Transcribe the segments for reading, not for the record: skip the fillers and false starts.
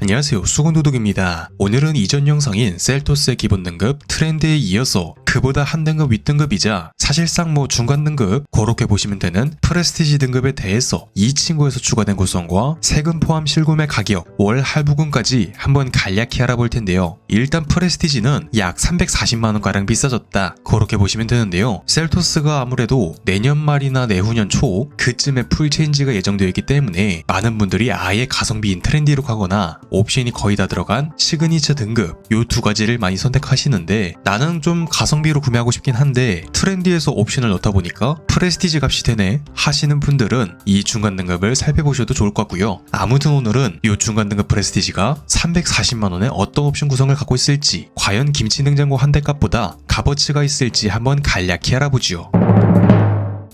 안녕하세요, 수건도둑입니다. 오늘은 이전 영상인 셀토스의 기본 등급 트렌드에 이어서 그보다 한 등급 윗등급이자 사실상 중간 등급 그렇게 보시면 되는 프레스티지 등급에 대해서 이 친구에서 추가된 구성과 세금 포함 실구매 가격, 월 할부금까지 한번 간략히 알아볼 텐데요. 일단 프레스티지는 약 340만원가량 비싸졌다 그렇게 보시면 되는데요. 셀토스가 아무래도 내년 말이나 내후년 초 그쯤에 풀체인지가 예정되어 있기 때문에 많은 분들이 아예 가성비인 트렌디로 가거나 옵션이 거의 다 들어간 시그니처 등급 요 두 가지를 많이 선택하시는데, 나는 좀 가성비로 구매하고 싶긴 한데 트렌디에서 옵션을 넣다 보니까 프레스티지 값이 되네 하시는 분들은 이 중간 등급을 살펴보셔도 좋을 것 같고요. 아무튼 오늘은 이 중간 등급 프레스티지가 340만원에 어떤 옵션 구성을 갖고 있을지, 과연 김치 냉장고 한 대 값보다 값어치가 있을지 한번 간략히 알아보죠.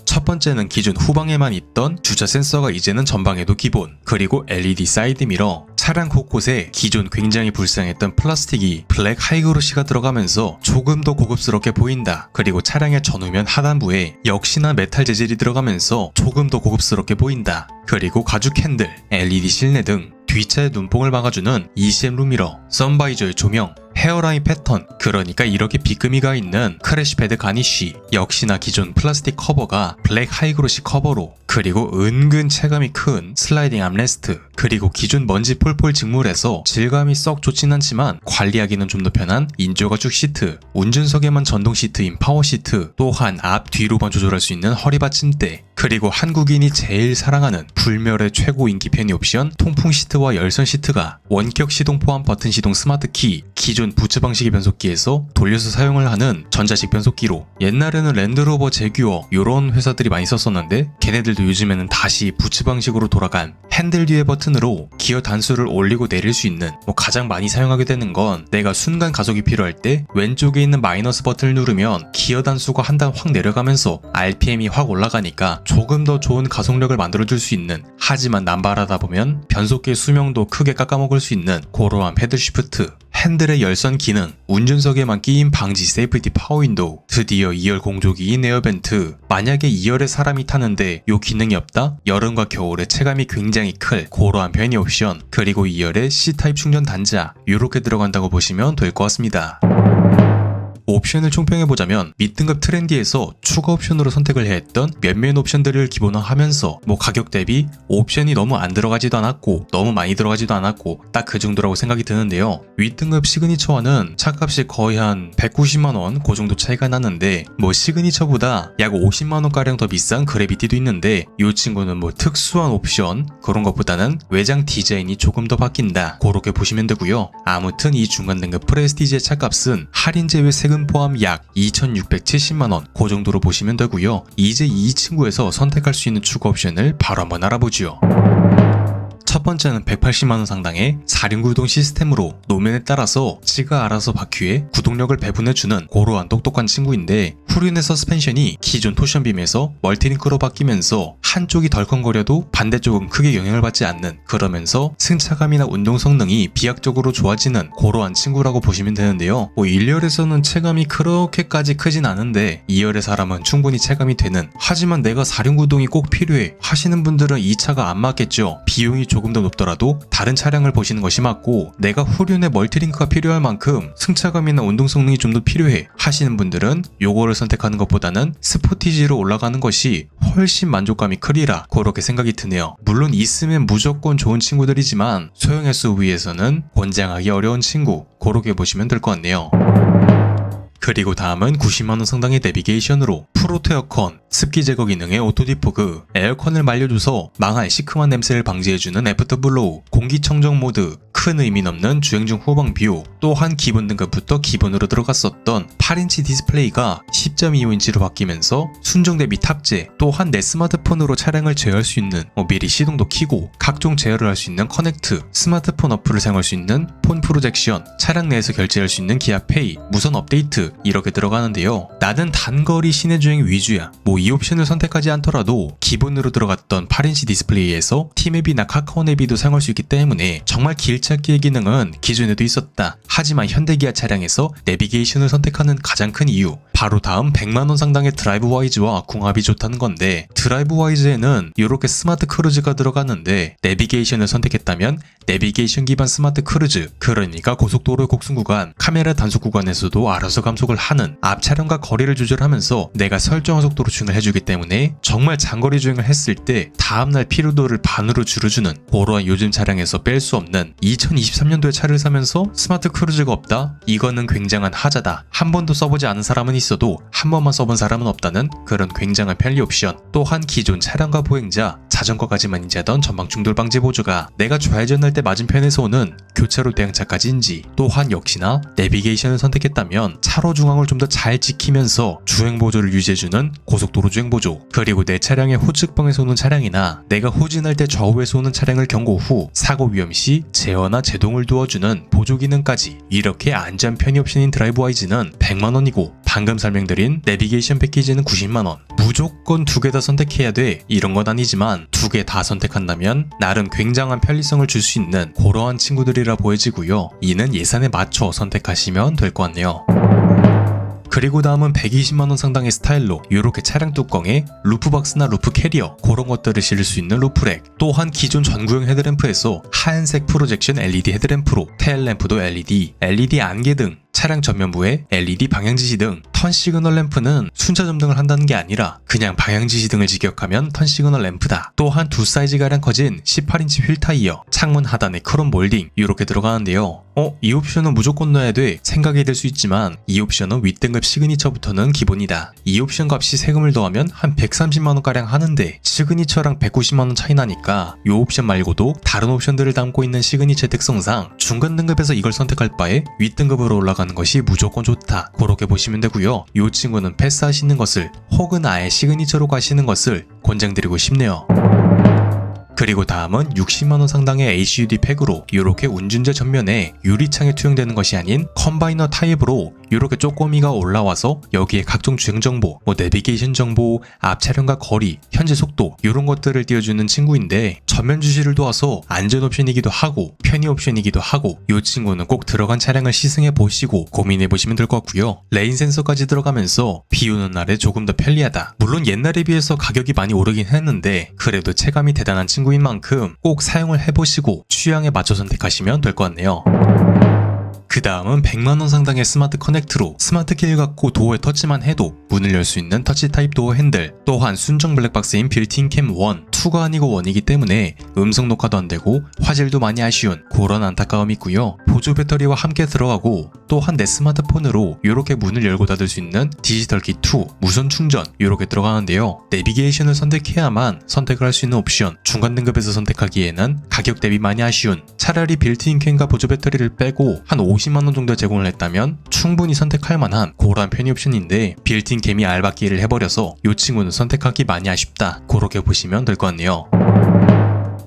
첫 번째는 기존 후방에만 있던 주차 센서가 이제는 전방에도 기본, 그리고 LED 사이드 미러, 차량 곳곳에 기존 굉장히 불쌍했던 플라스틱이 블랙 하이그로시가 들어가면서 조금 더 고급스럽게 보인다. 그리고 차량의 전후면 하단부에 역시나 메탈 재질이 들어가면서 조금 더 고급스럽게 보인다. 그리고 가죽 핸들, LED 실내 등 뒷차의 눈뽕을 막아주는 ECM 룸미러, 선바이저의 조명, 헤어라인 패턴, 그러니까 이렇게 비끄미가 있는 크래시 패드 가니쉬, 역시나 기존 플라스틱 커버가 블랙 하이그로시 커버로, 그리고 은근 체감이 큰 슬라이딩 암레스트, 그리고 기존 먼지 폴폴 직물에서 질감이 썩 좋진 않지만 관리하기는 좀 더 편한 인조가죽 시트, 운전석에만 전동 시트인 파워 시트, 또한 앞 뒤로만 조절할 수 있는 허리 받침대, 그리고 한국인이 제일 사랑하는 불멸의 최고 인기 편의 옵션 통풍 시트와 열선 시트가 원격 시동 포함 버튼 시동 스마트 키, 기존 부츠 방식의 변속기에서 돌려서 사용을 하는 전자식 변속기로, 옛날에는 랜드로버, 제규어 요런 회사들이 많이 썼었는데 걔네들도 요즘에는 다시 부츠 방식으로 돌아간 핸들 뒤의 버튼으로 기어 단수를 올리고 내릴 수 있는, 가장 많이 사용하게 되는 건 내가 순간 가속이 필요할 때 왼쪽에 있는 마이너스 버튼을 누르면 기어 단수가 한 단 확 내려가면서 RPM이 확 올라가니까 조금 더 좋은 가속력을 만들어줄 수 있는, 하지만 남발하다 보면 변속기의 수명도 크게 깎아먹을 수 있는 그러한 패들 쉬프트, 핸들의 열선 기능, 운전석에만 끼인 방지 세이프티 파워 윈도우, 드디어 2열 공조기인 에어벤트. 만약에 2열에 사람이 타는데 요 기능이 없다? 여름과 겨울에 체감이 굉장히 클 그러한 편의 옵션, 그리고 2열에 C타입 충전 단자 요렇게 들어간다고 보시면 될 것 같습니다. 옵션을 총평해보자면 밑등급 트렌디에서 추가 옵션으로 선택을 해야 했던 몇몇 옵션들을 기본화하면서 가격 대비 옵션이 너무 안 들어가지도 않았고 너무 많이 들어가지도 않았고 딱 그 정도라고 생각이 드는데요. 윗등급 시그니처와는 차값이 거의 한 190만원 그 정도 차이가 나는데 시그니처보다 약 50만원가량 더 비싼 그래비티도 있는데 이 친구는 특수한 옵션 그런 것보다는 외장 디자인이 조금 더 바뀐다 그렇게 보시면 되고요. 아무튼 이 중간 등급 프레스티지의 차값은 할인 제외 세금 포함 약 2,670만원 그 정도로 보시면 되고요. 이제 이 친구에서 선택할 수 있는 추가 옵션을 바로 한번 알아보죠. 첫 번째는 180만원 상당의 4륜 구동 시스템으로 노면에 따라서 지가 알아서 바퀴에 구동력을 배분해주는 그러한 똑똑한 친구인데, 후륜의 서스펜션이 기존 토션빔에서 멀티링크로 바뀌면서 한쪽이 덜컹거려도 반대쪽은 크게 영향을 받지 않는, 그러면서 승차감이나 운동 성능이 비약적으로 좋아지는 그러한 친구라고 보시면 되는데요. 1열에서는 체감이 그렇게까지 크진 않은데 2열의 사람은 충분히 체감이 되는, 하지만 내가 4륜 구동이 꼭 필요해 하시는 분들은 이 차가 안 맞겠죠. 비용이 조금 더 높더라도 다른 차량을 보시는 것이 맞고, 내가 후륜의 멀티링크가 필요할 만큼 승차감이나 운동 성능이 좀 더 필요해 하시는 분들은 요거를 선택하는 것보다는 스포티지로 올라가는 것이 훨씬 만족감이 크리라 그렇게 생각이 드네요. 물론 있으면 무조건 좋은 친구들이지만 소형 SUV에서는 권장하기 어려운 친구 그렇게 보시면 될 것 같네요. 그리고 다음은 90만원 상당의 내비게이션으로 프로토 에어컨, 습기 제거 기능의 오토 디포그, 에어컨을 말려줘서 망할 시큼한 냄새를 방지해주는 애프터 블로우, 공기청정 모드, 큰 의미 없는 주행 중 후방 뷰, 또한 기본 등급부터 기본으로 들어갔었던 8인치 디스플레이가 10.25인치로 바뀌면서 순정 대비 탑재, 또한 내 스마트폰으로 차량을 제어할 수 있는 미리 시동도 켜고 각종 제어를 할 수 있는 커넥트, 스마트폰 어플을 사용할 수 있는 폰 프로젝션, 차량 내에서 결제할 수 있는 기아페이, 무선 업데이트 이렇게 들어가는데요. 나는 단거리 시내주행 위주야. 이 옵션을 선택하지 않더라도 기본으로 들어갔던 8인치 디스플레이에서 티맵이나 카카오 내비도 사용할 수 있기 때문에 정말 길찾기의 기능은 기존에도 있었다. 하지만 현대기아 차량에서 내비게이션을 선택하는 가장 큰 이유, 바로 다음 100만원 상당의 드라이브와이즈와 궁합이 좋다는 건데, 드라이브와이즈에는 이렇게 스마트 크루즈가 들어갔는데 내비게이션을 선택했다면 내비게이션 기반 스마트 크루즈, 그러니까 고속도로 곡순 구간, 카메라 단속 구간에서도 알아서 감속을 하는, 앞 차량과 거리를 조절하면서 내가 설정한 속도로 주행을 해주기 때문에 정말 장거리 주행을 했을 때 다음날 피로도를 반으로 줄여주는 그러한 요즘 차량에서 뺄 수 없는, 2023년도에 차를 사면서 스마트 크루즈가 없다? 이거는 굉장한 하자다. 한 번도 써보지 않은 사람은 있어도 한 번만 써본 사람은 없다는 그런 굉장한 편리 옵션. 또한 기존 차량과 보행자, 자전거까지만 인지하던 전방 충돌 방지 보조가 내가 좌회전할 때 맞은편에서 오는 교차로 대응차까지 인지, 또한 역시나 내비게이션을 선택했다면 차로 중앙을 좀 더 잘 지키면서 주행 보조를 유지해주는 고속도로 주행 보조, 그리고 내 차량의 후측방에서 오는 차량이나 내가 후진할 때 좌우에서 오는 차량을 경고 후 사고 위험 시 제어나 제동을 도와주는 보조 기능까지, 이렇게 안전 편의 옵션인 드라이브와이즈는 100만원이고 방금 설명드린 내비게이션 패키지는 90만원. 무조건 두 개 다 선택해야 돼 이런 건 아니지만 두 개 다 선택한다면 나름 굉장한 편리성을 줄 수 있는 그러한 친구들이라 보여지고요. 이는 예산에 맞춰 선택하시면 될 것 같네요. 그리고 다음은 120만원 상당의 스타일로 이렇게 차량 뚜껑에 루프박스나 루프 캐리어 그런 것들을 실을 수 있는 루프렉, 또한 기존 전구형 헤드램프에서 하얀색 프로젝션 LED 헤드램프로 테일램프도 LED, LED 안개 등, 차량 전면부에 LED 방향지시 등, 턴 시그널 램프는 순차 점등을 한다는 게 아니라 그냥 방향지시 등을 직역하면 턴 시그널 램프다. 또한 두 사이즈가량 커진 18인치 휠 타이어, 창문 하단에 크롬 몰딩 이렇게 들어가는데요. 이 옵션은 무조건 넣어야 돼 생각이 들 수 있지만 이 옵션은 윗등급 시그니처부터는 기본이다. 이 옵션 값이 세금을 더하면 한 130만원가량 하는데 시그니처랑 190만원 차이 나니까 이 옵션 말고도 다른 옵션들을 담고 있는 시그니처 특성상 중간 등급에서 이걸 선택할 바에 윗등급으로 올라가는 것이 무조건 좋다. 그렇게 보시면 되고요. 이 친구는 패스하시는 것을 혹은 아예 시그니처로 가시는 것을 권장드리고 싶네요. 그리고 다음은 60만원 상당의 HUD 팩으로 이렇게 운전자 전면에 유리창에 투영되는 것이 아닌 컴바이너 타입으로 이렇게 쪼꼬미가 올라와서 여기에 각종 주행 정보, 내비게이션 정보, 앞 차량과 거리, 현재 속도 이런 것들을 띄워주는 친구인데, 전면 주시를 도와서 안전 옵션이기도 하고 편의 옵션이기도 하고, 이 친구는 꼭 들어간 차량을 시승해 보시고 고민해 보시면 될 것 같고요. 레인 센서까지 들어가면서 비 오는 날에 조금 더 편리하다. 물론 옛날에 비해서 가격이 많이 오르긴 했는데 그래도 체감이 대단한 친구인 만큼 꼭 사용을 해보시고 취향에 맞춰 선택하시면 될 것 같네요. 그 다음은 100만원 상당의 스마트 커넥트로 스마트 키를 갖고 도어에 터치만 해도 문을 열 수 있는 터치 타입 도어 핸들, 또한 순정 블랙박스인 빌트인 캠 1, 2가 아니고 1이기 때문에 음성 녹화도 안 되고 화질도 많이 아쉬운 그런 안타까움이 있고요. 보조 배터리와 함께 들어가고, 또한 내 스마트폰으로 이렇게 문을 열고 닫을 수 있는 디지털 키 2, 무선 충전 이렇게 들어가는데요. 내비게이션을 선택해야만 선택을 할 수 있는 옵션, 중간 등급에서 선택하기에는 가격 대비 많이 아쉬운, 차라리 빌트인 캠과 보조 배터리를 빼고 한 50만원 정도 제공을 했다면 충분히 선택할 만한 그러한 편의 옵션인데, 빌트인 캠이 알박기를 해버려서 이 친구는 선택하기 많이 아쉽다. 그렇게 보시면 될 것 같네요.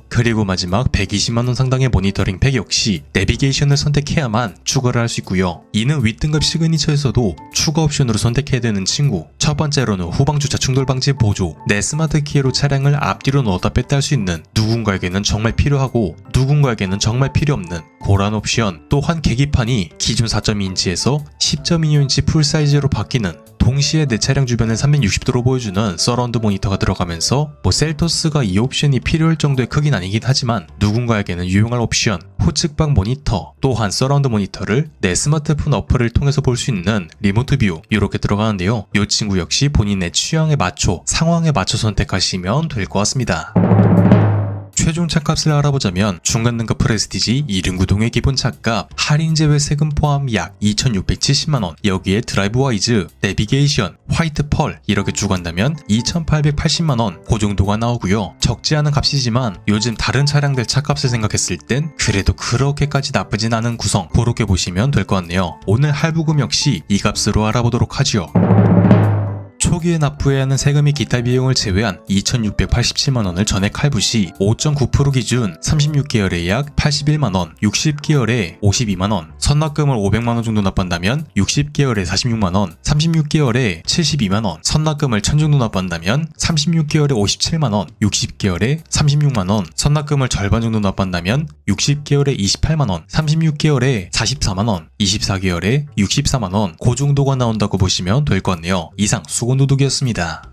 그리고 마지막 120만원 상당의 모니터링 팩 역시 내비게이션을 선택해야만 추가를 할 수 있고요. 이는 윗등급 시그니처에서도 추가 옵션으로 선택해야 되는 친구. 첫 번째로는 후방 주차 충돌 방지 보조, 내 스마트 키로 차량을 앞뒤로 넣었다 뺐다 할 수 있는, 누군가에게는 정말 필요하고 누군가에게는 정말 필요 없는 그런 옵션. 또한 계기판이 기존 4.2인치에서 10.25인치 풀 사이즈로 바뀌는, 동시에 내 차량 주변을 360도로 보여주는 서라운드 모니터가 들어가면서 셀토스가 이 옵션이 필요할 정도의 크긴 아니긴 하지만 누군가에게는 유용할 옵션. 후측방 모니터, 또한 서라운드 모니터를 내 스마트폰 어플을 통해서 볼 수 있는 리모트 뷰 이렇게 들어가는데요. 이 친구 역시 본인의 취향에 맞춰, 상황에 맞춰 선택하시면 될 것 같습니다. 최종 차값을 알아보자면 중간 등급 프레스티지 2륜구동의 기본 차값, 할인 제외 세금 포함 약 2,670만원, 여기에 드라이브와이즈, 내비게이션, 화이트 펄 이렇게 주고 한다면 2,880만원 그 정도가 나오고요. 적지 않은 값이지만 요즘 다른 차량들 차값을 생각했을 땐 그래도 그렇게까지 나쁘진 않은 구성, 그렇게 보시면 될 것 같네요. 오늘 할부금 역시 이 값으로 알아보도록 하지요. 초기에 납부해야 하는 세금이 기타 비용을 제외한 2,687만원을 전액 할부 시 5.9% 기준 36개월에 약 81만원, 60개월에 52만원, 선납금을 500만원 정도 납부한다면 60개월에 46만원, 36개월에 72만원, 선납금을 1000 정도 납부한다면 36개월에 57만원, 60개월에 36만원, 선납금을 절반 정도 납부한다면 60개월에 28만원, 36개월에 44만원, 24개월에 64만원, 그 정도가 나온다고 보시면 될 것 같네요. 이상 수건도둑이었습니다.